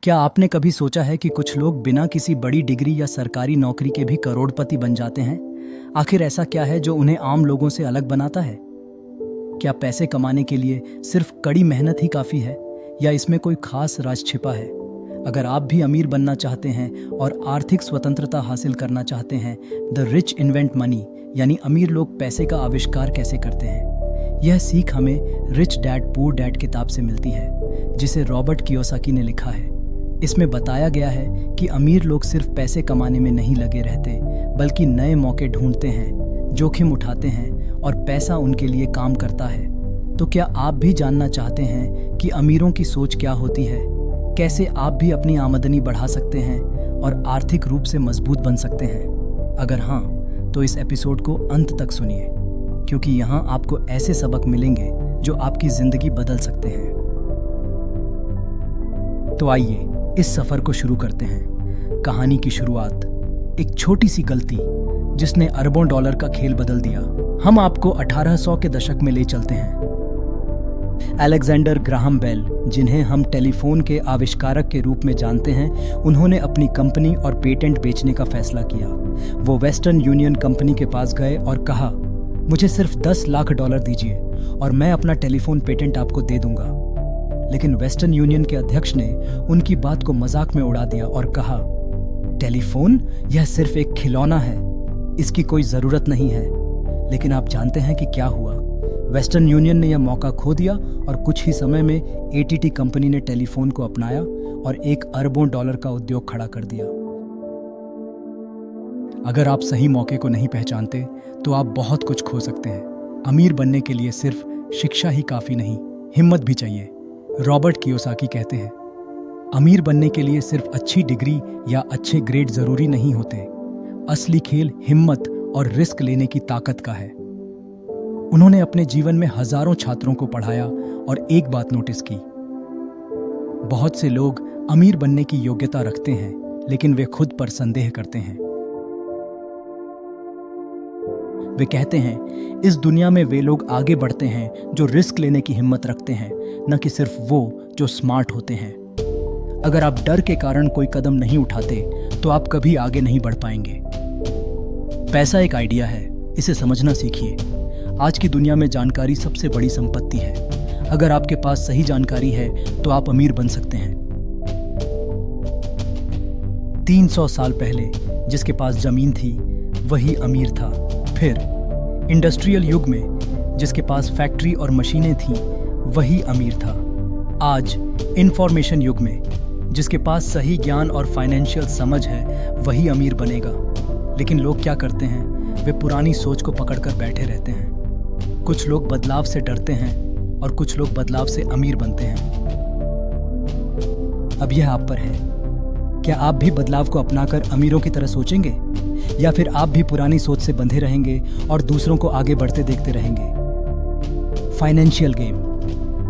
क्या आपने कभी सोचा है कि कुछ लोग बिना किसी बड़ी डिग्री या सरकारी नौकरी के भी करोड़पति बन जाते हैं? आखिर ऐसा क्या है जो उन्हें आम लोगों से अलग बनाता है? क्या पैसे कमाने के लिए सिर्फ कड़ी मेहनत ही काफ़ी है या इसमें कोई खास राज छिपा है? अगर आप भी अमीर बनना चाहते हैं और आर्थिक स्वतंत्रता हासिल करना चाहते हैं, द रिच इन्वेंट मनी यानी अमीर लोग पैसे का आविष्कार कैसे करते हैं, यह सीख हमें रिच डैड पुअर डैड किताब से मिलती है, जिसे रॉबर्ट कियोसाकी ने लिखा है। इसमें बताया गया है कि अमीर लोग सिर्फ पैसे कमाने में नहीं लगे रहते, बल्कि नए मौके ढूंढते हैं, जोखिम उठाते हैं और पैसा उनके लिए काम करता है। तो क्या आप भी जानना चाहते हैं कि अमीरों की सोच क्या होती है, कैसे आप भी अपनी आमदनी बढ़ा सकते हैं और आर्थिक रूप से मजबूत बन सकते हैं? अगर हाँ, तो इस एपिसोड को अंत तक सुनिए, क्योंकि यहाँ आपको ऐसे सबक मिलेंगे जो आपकी जिंदगी बदल सकते हैं। तो आइए इस सफर को शुरू करते हैं। कहानी की शुरुआत एक छोटी सी गलती जिसने अरबों डॉलर का खेल बदल दिया। हम आपको 1800 के दशक में ले चलते हैं। अलेक्जेंडर ग्राहम बेल, जिन्हें हम टेलीफोन के आविष्कारक के रूप में जानते हैं, उन्होंने अपनी कंपनी और पेटेंट बेचने का फैसला किया। वो वेस्टर्न यूनियन कंपनी के पास गए और कहा, मुझे सिर्फ 10 लाख डॉलर दीजिए और मैं अपना टेलीफोन पेटेंट आपको दे दूंगा। लेकिन वेस्टर्न यूनियन के अध्यक्ष ने उनकी बात को मजाक में उड़ा दिया और कहा, टेलीफोन यह सिर्फ एक खिलौना है, इसकी कोई जरूरत नहीं है। लेकिन आप जानते हैं कि क्या हुआ? वेस्टर्न यूनियन ने यह मौका खो दिया और कुछ ही समय में एटीटी कंपनी ने टेलीफोन को अपनाया और एक अरबों डॉलर का उद्योग खड़ा कर दिया। अगर आप सही मौके को नहीं पहचानते तो आप बहुत कुछ खो सकते हैं। अमीर बनने के लिए सिर्फ शिक्षा ही काफी नहीं, हिम्मत भी चाहिए। रॉबर्ट कियोसाकी कहते हैं, अमीर बनने के लिए सिर्फ अच्छी डिग्री या अच्छे ग्रेड जरूरी नहीं होते। असली खेल हिम्मत और रिस्क लेने की ताकत का है। उन्होंने अपने जीवन में हजारों छात्रों को पढ़ाया और एक बात नोटिस की, बहुत से लोग अमीर बनने की योग्यता रखते हैं, लेकिन वे खुद पर संदेह करते हैं। वे कहते हैं, इस दुनिया में वे लोग आगे बढ़ते हैं जो रिस्क लेने की हिम्मत रखते हैं, न कि सिर्फ वो जो स्मार्ट होते हैं। अगर आप डर के कारण कोई कदम नहीं उठाते तो आप कभी आगे नहीं बढ़ पाएंगे। पैसा एक आइडिया है, इसे समझना सीखिए। आज की दुनिया में जानकारी सबसे बड़ी संपत्ति है। अगर आपके पास सही जानकारी है तो आप अमीर बन सकते हैं। 300 साल पहले जिसके पास जमीन थी वही अमीर था। फिर इंडस्ट्रियल युग में जिसके पास फैक्ट्री और मशीनें थीं वही अमीर था। आज इंफॉर्मेशन युग में जिसके पास सही ज्ञान और फाइनेंशियल समझ है वही अमीर बनेगा। लेकिन लोग क्या करते हैं? वे पुरानी सोच को पकड़कर बैठे रहते हैं। कुछ लोग बदलाव से डरते हैं और कुछ लोग बदलाव से अमीर बनते हैं। अब यह आप पर है। क्या आप भी बदलाव को अपनाकर अमीरों की तरह सोचेंगे, या फिर आप भी पुरानी सोच से बंधे रहेंगे और दूसरों को आगे बढ़ते देखते रहेंगे? फाइनेंशियल गेम,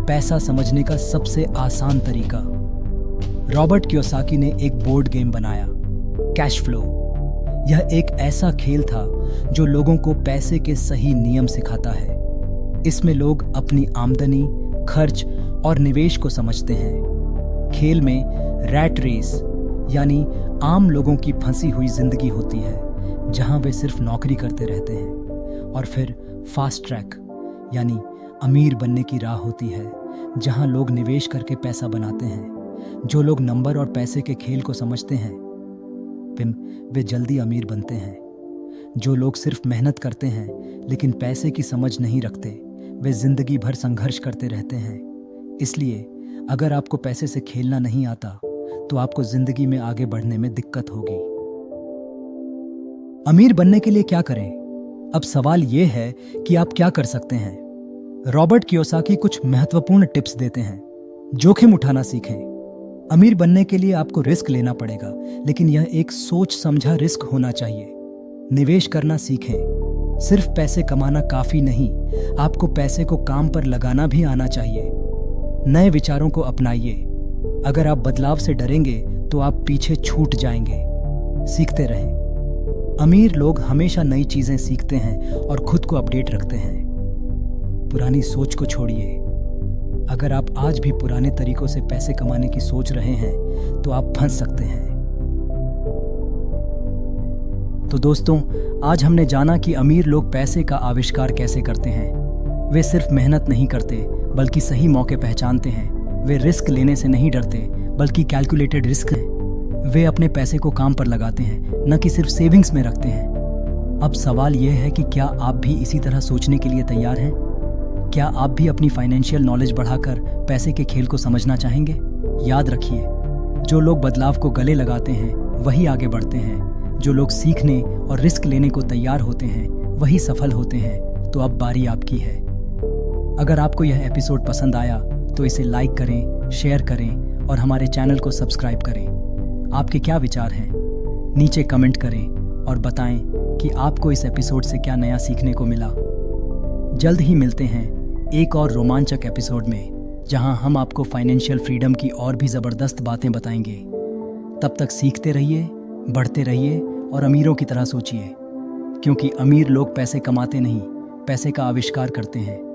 पैसा समझने का सबसे आसान तरीका। रॉबर्ट कियोसाकी ने एक बोर्ड गेम बनाया, कैश फ्लो। यह एक ऐसा खेल था जो लोगों को पैसे के सही नियम सिखाता है। इसमें लोग अपनी आमदनी, खर्च और निवेश को समझते हैं। खेल में रैट रेस यानी आम लोगों की फंसी हुई जिंदगी होती है, जहां वे सिर्फ नौकरी करते रहते हैं। और फिर फास्ट ट्रैक यानी अमीर बनने की राह होती है, जहां लोग निवेश करके पैसा बनाते हैं। जो लोग नंबर और पैसे के खेल को समझते हैं वे जल्दी अमीर बनते हैं। जो लोग सिर्फ मेहनत करते हैं लेकिन पैसे की समझ नहीं रखते, वे जिंदगी भर संघर्ष करते रहते हैं। इसलिए अगर आपको पैसे से खेलना नहीं आता तो आपको जिंदगी में आगे बढ़ने में दिक्कत होगी। अमीर बनने के लिए क्या करें? अब सवाल यह है कि आप क्या कर सकते हैं। रॉबर्ट कियोसाकी कुछ महत्वपूर्ण टिप्स देते हैं। जोखिम उठाना सीखें। अमीर बनने के लिए आपको रिस्क लेना पड़ेगा, लेकिन यह एक सोच समझा रिस्क होना चाहिए। निवेश करना सीखें। सिर्फ पैसे कमाना काफी नहीं, आपको पैसे को काम पर लगाना भी आना चाहिए। नए विचारों को अपनाइए। अगर आप बदलाव से डरेंगे तो आप पीछे छूट जाएंगे। सीखते रहें। अमीर लोग हमेशा नई चीजें सीखते हैं और खुद को अपडेट रखते हैं। पुरानी सोच को छोड़िए। अगर आप आज भी पुराने तरीकों से पैसे कमाने की सोच रहे हैं तो आप फंस सकते हैं। तो दोस्तों, आज हमने जाना कि अमीर लोग पैसे का आविष्कार कैसे करते हैं। वे सिर्फ मेहनत नहीं करते बल्कि सही मौके पहचानते हैं। वे रिस्क लेने से नहीं डरते बल्कि कैलकुलेटेड रिस्क है। वे अपने पैसे को काम पर लगाते हैं, न कि सिर्फ सेविंग्स में रखते हैं। अब सवाल यह है कि क्या आप भी इसी तरह सोचने के लिए तैयार हैं? क्या आप भी अपनी फाइनेंशियल नॉलेज बढ़ाकर पैसे के खेल को समझना चाहेंगे? याद रखिए, जो लोग बदलाव को गले लगाते हैं वही आगे बढ़ते हैं। जो लोग सीखने और रिस्क लेने को तैयार होते हैं वही सफल होते हैं। तो अब बारी आपकी है। अगर आपको यह एपिसोड पसंद आया तो इसे लाइक करें, शेयर करें और हमारे चैनल को सब्सक्राइब करें। आपके क्या विचार हैं? नीचे कमेंट करें और बताएं कि आपको इस एपिसोड से क्या नया सीखने को मिला। जल्द ही मिलते हैं एक और रोमांचक एपिसोड में, जहां हम आपको फाइनेंशियल फ्रीडम की और भी ज़बरदस्त बातें बताएंगे। तब तक सीखते रहिए, बढ़ते रहिए और अमीरों की तरह सोचिए, क्योंकि अमीर लोग पैसे कमाते नहीं, पैसे का आविष्कार करते हैं।